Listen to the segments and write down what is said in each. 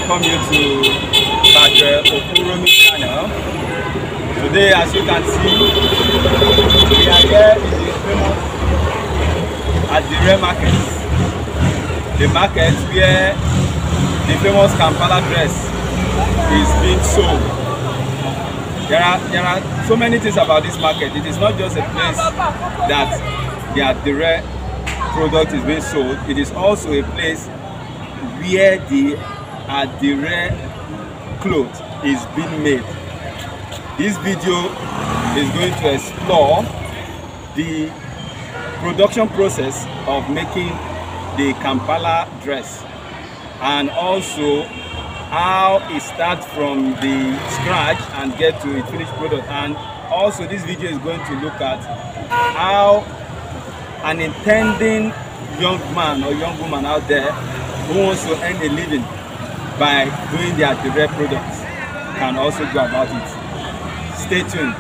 welcome you to Badre Okuromi channel. Today, as you can see, we are here in the famous Adire market. The market where the famous Kampala dress is being sold. There are so many things about this market. It is not just a place that the Adire product is being sold. It is also a place where the Adire cloth is being made. This video is going to explore the production process of making the Kampala dress, and also how it starts from the scratch and get to a finished product. And also this video is going to look at how an intending young man or young woman out there who wants to earn a living by doing their direct products can also go about it. Stay tuned.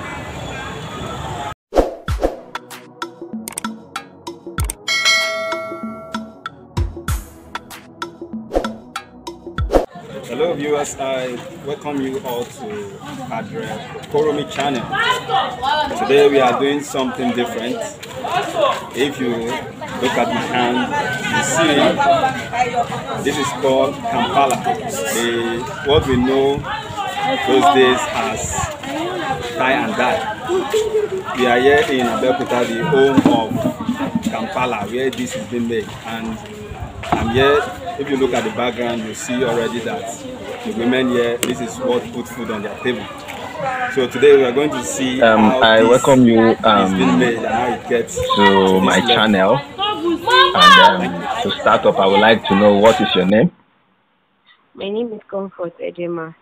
Hello viewers, I welcome you all to Badre Okuromi channel. Today we are doing something different. If you look at my hand, you see this is called Kampala. What we know those days as tie and dye. We are here in Abeokuta, the home of Kampala, where this is being made. And I'm here. If you look at the background, you see already that the women here, this is what put food on their table. So today we are going to see how I welcome you is being made and how it gets to my channel. And to start up, I would like to know, what is your name? My name is Comfort Edema.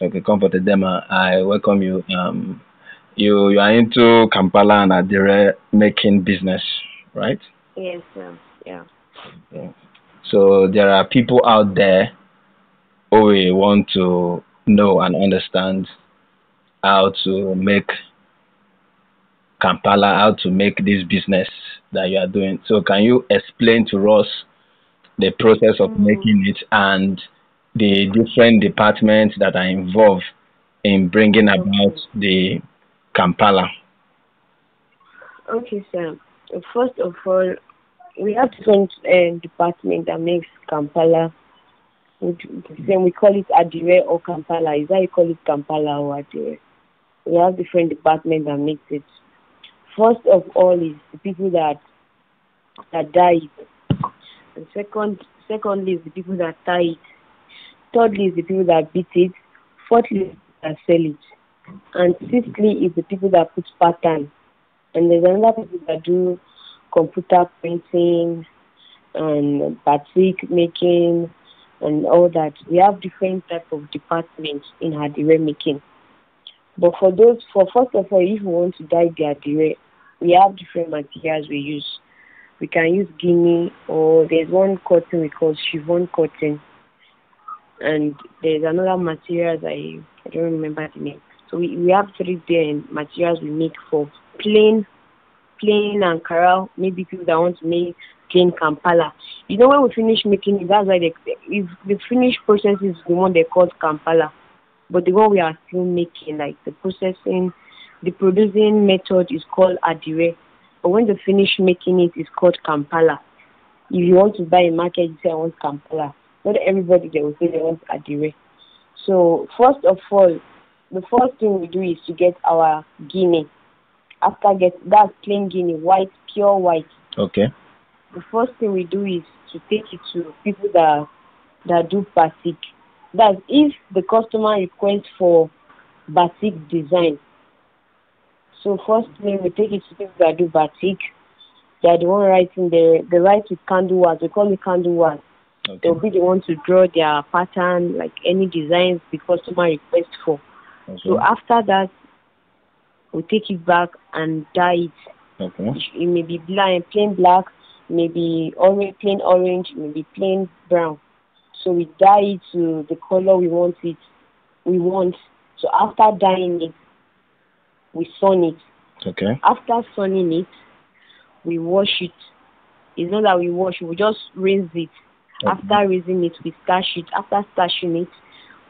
Okay, Comfort Edema. I welcome you. You are into Kampala and Adire making business, right? Yes, sir. Yeah. Okay. So there are people out there who will want to know and understand how to make Kampala, how to make this business that you are doing. So can you explain to us the process of making it and the different departments that are involved in bringing about the Kampala? Okay, sir. First of all, we have different department that makes Kampala. We call it Adire or Kampala. Is that you call it Kampala or Adire? We have different departments that makes it. First of all is the people that dye it. And secondly is the people that tie it. Thirdly is the people that beat it. Fourthly is the people that sell it. And fifthly is the people that put pattern. And there's another people that do computer printing and batik making and all that. We have different type of departments in Adire making. But first of all, if we want to dye the Adire, we have different materials we use. We can use Guinea, or there's one cotton we call chiffon cotton, and there's another material I don't remember the name. So we have three materials we make for plain Ankara, maybe people that want to make plain Kampala. You know, when we finish making it, that's why if the finished process is the one they call Kampala. But the one we are still making, like the processing, the producing method is called Adire. But when they finish making it, it's called Kampala. If you want to buy a market, you say I want Kampala. Not everybody they will say they want Adire. So first of all, the first thing we do is to get our Guinea. After that's plain Guinea, white, pure white. Okay. The first thing we do is to take it to people that do batik. That's if the customer requests for batik design. So first thing we take it to people that do batik. They are the one writing they write with candle wax. We call it candle wax. Okay. They'll be the one to draw their pattern, like any designs the customer requests for. Okay. So after that, we take it back and dye it. Okay. It may be plain black, maybe plain orange, maybe plain brown. So we dye it to the color we want. So after dyeing it, we sun it. Okay. After sunning it, we wash it. It's not that we wash it, we just rinse it. After raising it, we stash it. After stashing it,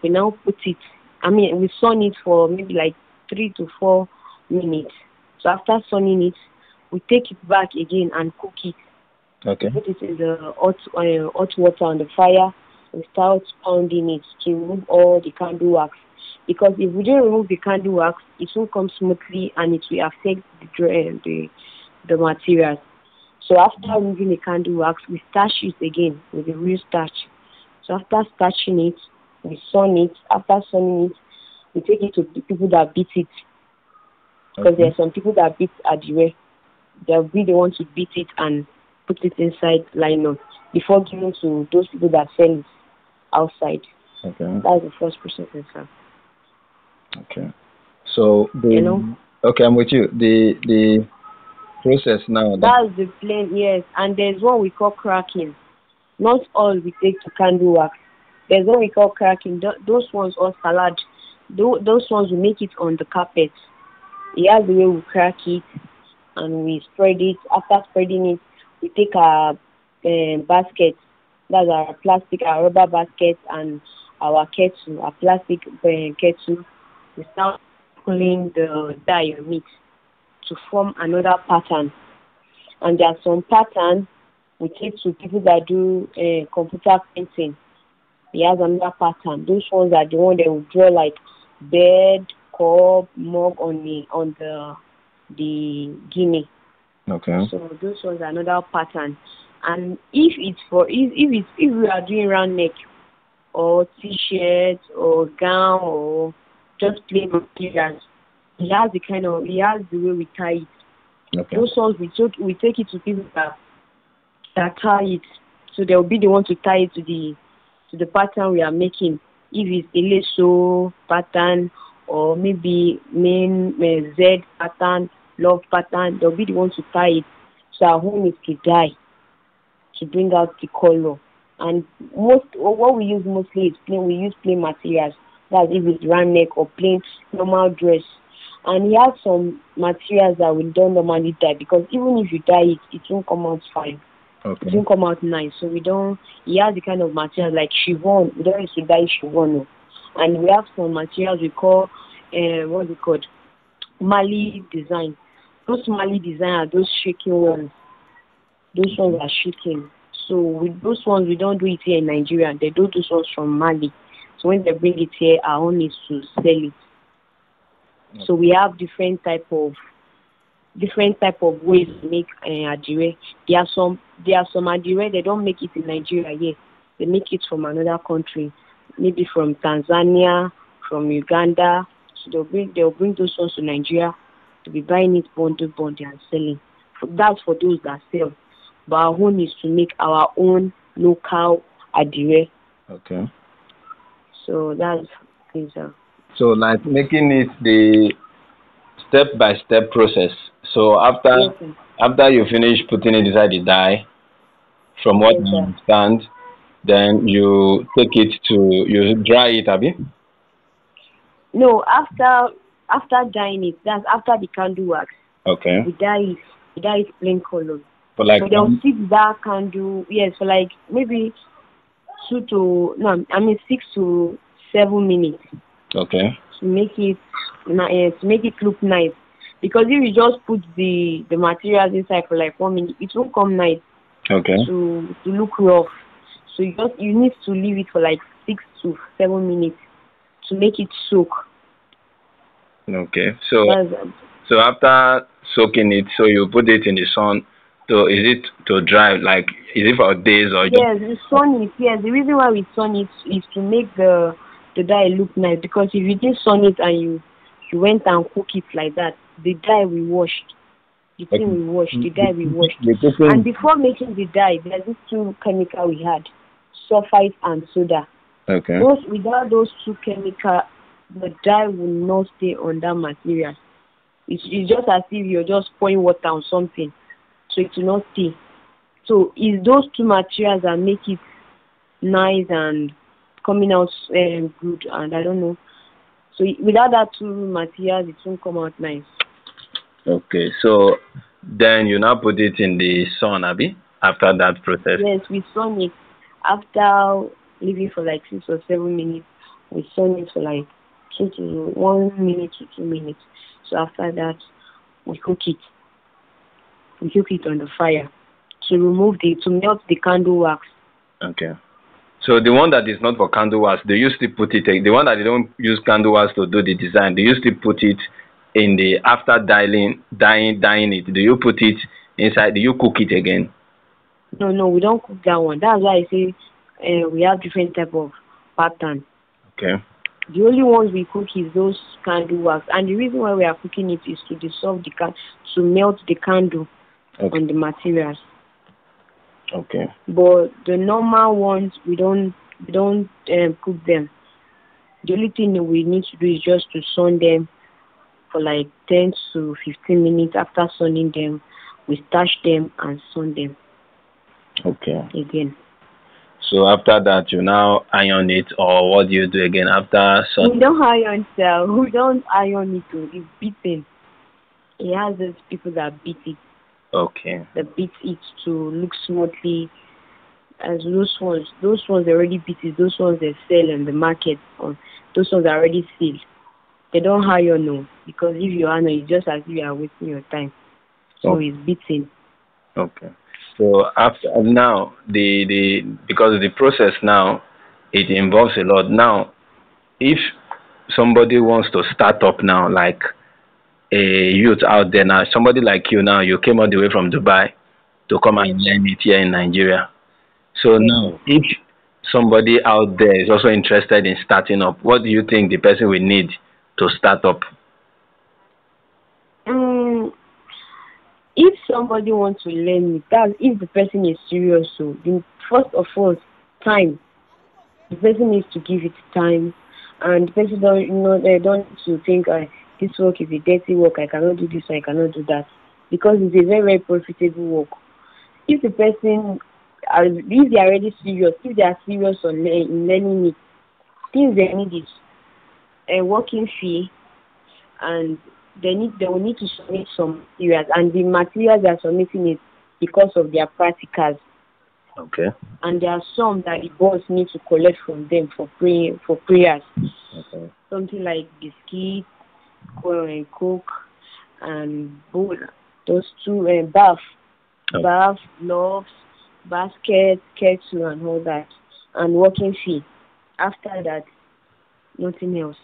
we now put it. We sun it for maybe like 3 to 4 minutes. So after sunning it, we take it back again and cook it. Okay. Put it in the hot water on the fire. We start pounding it to remove all the candle wax. Because if we don't remove the candle wax, it won't come smoothly and it will affect the materials. So after removing the candle wax, we starch it again with the real starch. So after starching it, we sun it. After sunning it, we take it to the people that beat it. Because there are some people that beat adire. They'll be the ones to beat it and put it inside nylon before giving to those people that sell it outside. Okay. That's the first process itself. Okay. So okay, I'm with you. The process now. That's the plain, yes. And there's one we call cracking. Not all we take to candle wax. There's one we call cracking. Those ones are salad. Those ones we make it on the carpet. It has the way we crack it and we spread it. After spreading it, we take our basket. That's our rubber basket and our kettle, our plastic kettle. We start pulling the dye on it to form another pattern. And there are some patterns we take to people that do computer painting. He has another pattern. Those ones are the ones that will draw like bed, cup, mug on the guinea. Okay. So those ones are another pattern. And if we are doing round neck or t-shirt or gown or just plain materials, he has the way we tie it. Okay. Those ones we take it to people that tie it. So they'll be the one to tie it to the pattern we are making. If it's a lasso pattern or maybe main Z pattern, love pattern, they'll be the one to tie it. So our home is to dye, to bring out the color. And what we use mostly is plain. We use plain materials. That's if it's round neck or plain normal dress. And we have some materials that we don't normally dye because even if you dye it, it won't come out fine. Okay. It won't come out nice. So he has the kind of material like chiffon. We don't use to dye chiffon. No. And we have some materials we call, what's it called? Mali design. Those Mali design are those shaking ones. Those ones are shaking. So with those ones, we don't do it here in Nigeria. They do those ones from Mali. So when they bring it here, our own is to sell it. Okay. So we have different type of ways to make adire. There are some adire they don't make it in Nigeria yet. They make it from another country, maybe from Tanzania, from Uganda. So they'll bring those ones to Nigeria to be buying it bundle and selling. That's for those that sell. But our own is to make our own local adire. Okay. So that's things. So like making it the step-by-step process. So after you finish putting it inside the dye, from what I understand, then you take it you dry it, Abi? No, after dyeing it, that's after the candle wax. Okay. We dye it plain color. For like they'll fix that candle, yes, for like maybe 6 to 7 minutes. Okay. To make it look nice. Because if you just put the materials inside for like 1 minute, it won't come nice. Okay. To look rough. So you need to leave it for like 6 to 7 minutes to make it soak. Okay. So after soaking it, so you put it in the sun. So is it to dry? Like, is it for days or? Yes, the sun is. Yes, the reason why we sun it is to make the dye look nice. Because if you didn't sun it and you went and cook it like that, the dye we washed. The thing we washed, the dye we washed. And before making the dye, there's these 2 chemicals we had, sulfite and soda. Okay. Without those 2 chemicals, the dye will not stay on that material. It's just as if you're just pouring water on something, so it will not stay. So it's those 2 materials that make it nice and coming out good, and I don't know. So without that 2 materials, it won't come out nice. Okay, so then you now put it in the sun, Abi, after that process? Yes, we sun it. After leaving for like 6 or 7 minutes, we sun it for like 1 minute to 2 minutes. So after that, we cook it. We cook it on the fire to melt the candle wax. Okay. So the one that is not for candle wax, do you still put it, the one that they don't use candle wax to do the design, do you still put it in the, after dyeing it, do you put it inside, do you cook it again? No, we don't cook that one. That's why I say we have different type of pattern. Okay. The only ones we cook is those candle wax, and the reason why we are cooking it is to dissolve to melt the candle on the materials. Okay. But the normal ones we don't cook them. The only thing we need to do is just to sun them for like 10 to 15 minutes. After sunning them, we starch them and sun them. Okay. Again. So after that, you now iron it, or what do you do again after sun? We don't iron, sir. We don't iron it. It's beaten. It has those people that beat it. Okay. That beat it to look smoothly. As those ones already beat it. Those ones they sell in the market. Those ones are already sealed. They don't iron, no, because if you iron, it's just as if you are wasting your time. So it's beaten. Okay. So after now, because the process now, it involves a lot. Now, if somebody wants to start up now, like a youth out there now, somebody like you now, you came all the way from Dubai to come and learn it here in Nigeria. So now, if somebody out there is also interested in starting up, what do you think the person will need to start up? If somebody wants to learn it, that's if the person is serious. So, first of all, time. The person needs to give it time, and the person they don't need to think this work is a dirty work. I cannot do this. I cannot do that, because it's a very, very profitable work. If the person, if they are already serious, if they are serious in learning it, things they need is a working fee, and they will need to submit some materials, and the materials they are submitting is because of their practicals. Okay. And there are some that the boss needs to collect from them for prayers. Okay. Something like biscuit, coke, and bowl. Those two, bath, gloves, basket, kettle, and all that, and working fee. After that, nothing else.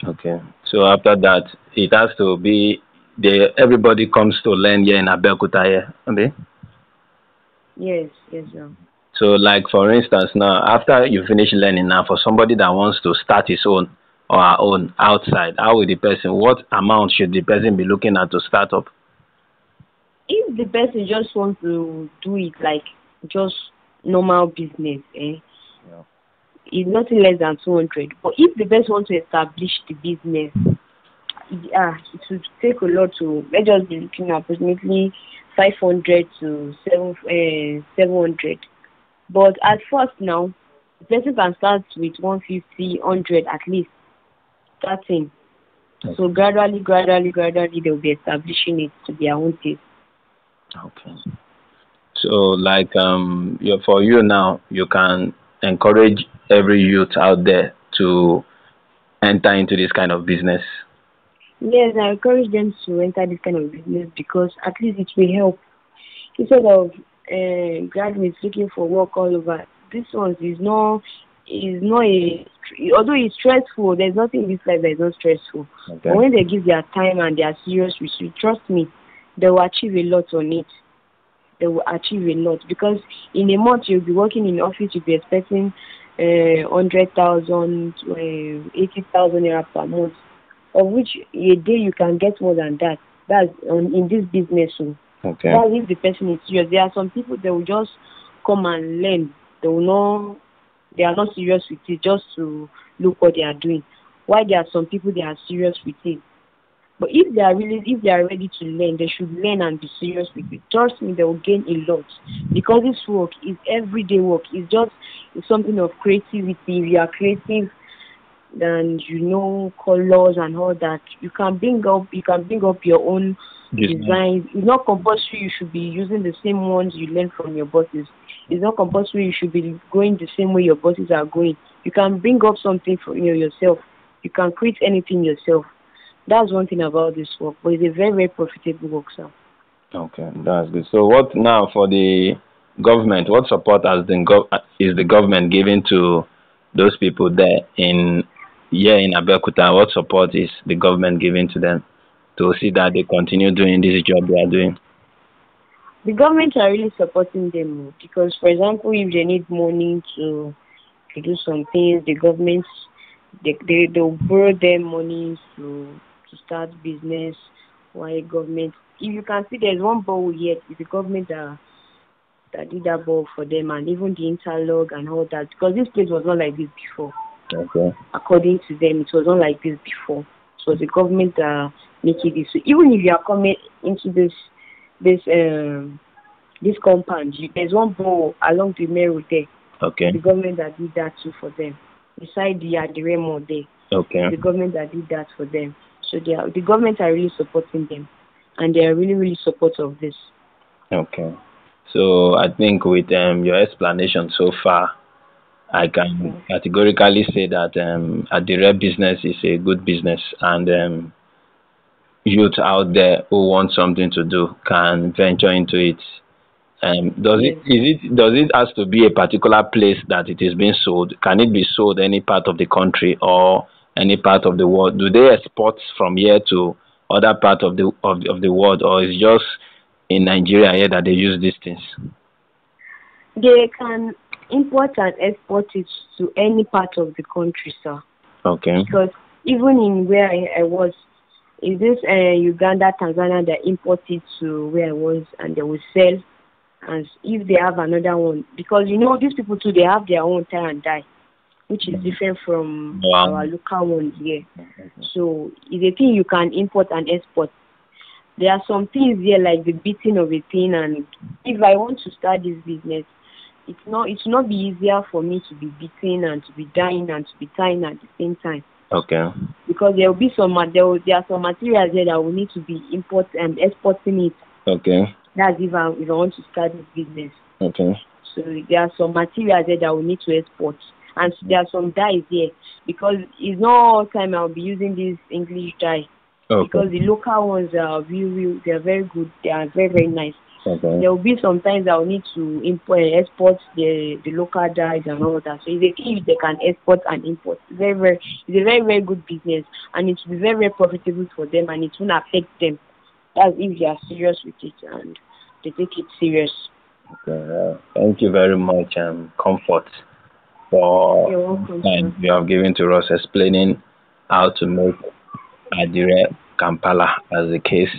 Okay. So after that, it has to be everybody comes to learn here in Abeokuta here. Okay? Yes, sir. So like for instance now, after you finish learning now, for somebody that wants to start his own or her own outside, how will what amount should the person be looking at to start up? If the person just wants to do it like just normal business, it's nothing less than 200. But if the person wants to establish the business, it would take a lot to, let's just be looking at approximately 500 to 700. But at first now, the person can start with 150, 100 at least, starting. Okay. So gradually, they will be establishing it to their own taste. Okay. So like for you now, you can encourage every youth out there to enter into this kind of business. Yes, I encourage them to enter this kind of business because at least it will help. Instead of graduates looking for work all over, this one is not although it's stressful, there's nothing in this life that is not stressful. Okay. But when they give their time and they are serious with you, trust me, they will achieve a lot on it. They will achieve a lot because in a month you'll be working in the office, you'll be expecting 100,000 to 80,000 naira per month, of which a day you can get more than that. That's in this business. So okay. That's if the person is serious. There are some people that will just come and learn. They are not serious with it, just to look what they are doing. While there are some people they are serious with it. But if they are ready to learn, they should learn and be serious with it. Trust me, they will gain a lot. Because this work is everyday work. It's something of creativity. If you are creative, then colors and all that. You can bring up your own designs. It's not compulsory you should be using the same ones you learn from your bosses. It's not compulsory you should be going the same way your bosses are going. You can bring up something for yourself. You can create anything yourself. That's one thing about this work, but it's a very, very profitable work, sir. Okay, that's good. So what now for the government? What support is the government giving to those people there in Abeokuta? What support is the government giving to them to see that they continue doing this job they are doing? The government are really supporting them because, for example, if they need money to do some things, the government they'll borrow them money to start business. Why government? If you can see, there's one ball here. It's the government that did that ball for them, and even the interlock and all that. Because this place was not like this before. Okay. According to them, it was not like this before. So the government making this. So even if you are coming into this compound, there's one ball along the main road there. Okay. The government that did that too for them. Beside the Adire Mall there. Okay. The government that did that for them. So the government are really supporting them, and they are really, really supportive of this. Okay. So I think with your explanation so far, I can categorically say that Adire business is a good business, and youth out there who want something to do can venture into it. Does it has to be a particular place that it is being sold? Can it be sold any part of the country or any part of the world? Do they export from here to other part of the world, or is just in Nigeria here that they use these things? They can import and export it to any part of the country, sir. Okay. Because even in where I was, is this Uganda, Tanzania, that import it to where I was, and they will sell. And if they have another one, because these people too, they have their own tie and dye, which is different from our local ones here. So it's a thing you can import and export. There are some things here like the beating of a thing, and if I want to start this business, it will not be easier for me to be beating and to be dyeing and to be tying at the same time. Okay. Because there will be there are some materials here that will need to be imported and exporting it. Okay. That's if I want to start this business. Okay. So there are some materials there that we need to export. And there are some dyes here. Because it's not all time I'll be using this English dye. Okay. Because the local ones are real, they are very good. They are very, very nice. Okay. There will be sometimes I'll need to export the local dyes and all that. So it's a thing they can export and import. It's a very, very good business. And it will be very, very profitable for them, and it won't affect them. That's if they are serious with it and they take it serious. Okay. Thank you very much, Comfort, for the time you have given to us explaining how to make Adire Kampala as the case.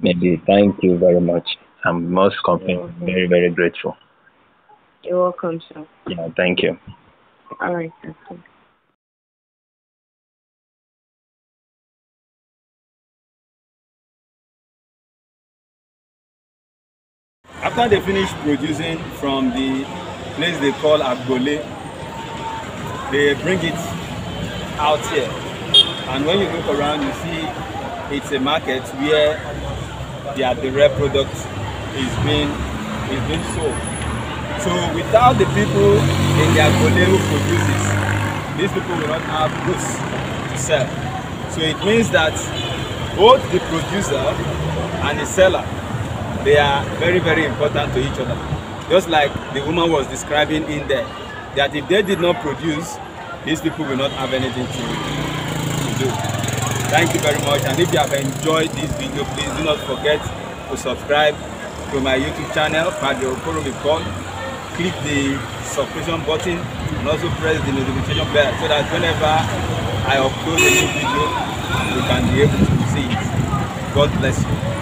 Maybe thank you very much. I'm most very, very grateful. You're welcome, sir. Yeah, thank you. All right, sir. After they finish producing from the place they call Agbole, they bring it out here. And when you look around, you see it's a market where the Adire product is being sold. So without the people in the Agbole who produce it, these people will not have goods to sell. So it means that both the producer and the seller, they are very, very important to each other. Just like the woman was describing in there, that if they did not produce, these people will not have anything to do. Thank you very much. And if you have enjoyed this video, please do not forget to subscribe to my YouTube channel, Padre Okoromikon. Click the subscription button and also press the notification bell so that whenever I upload a new video, you can be able to see it. God bless you.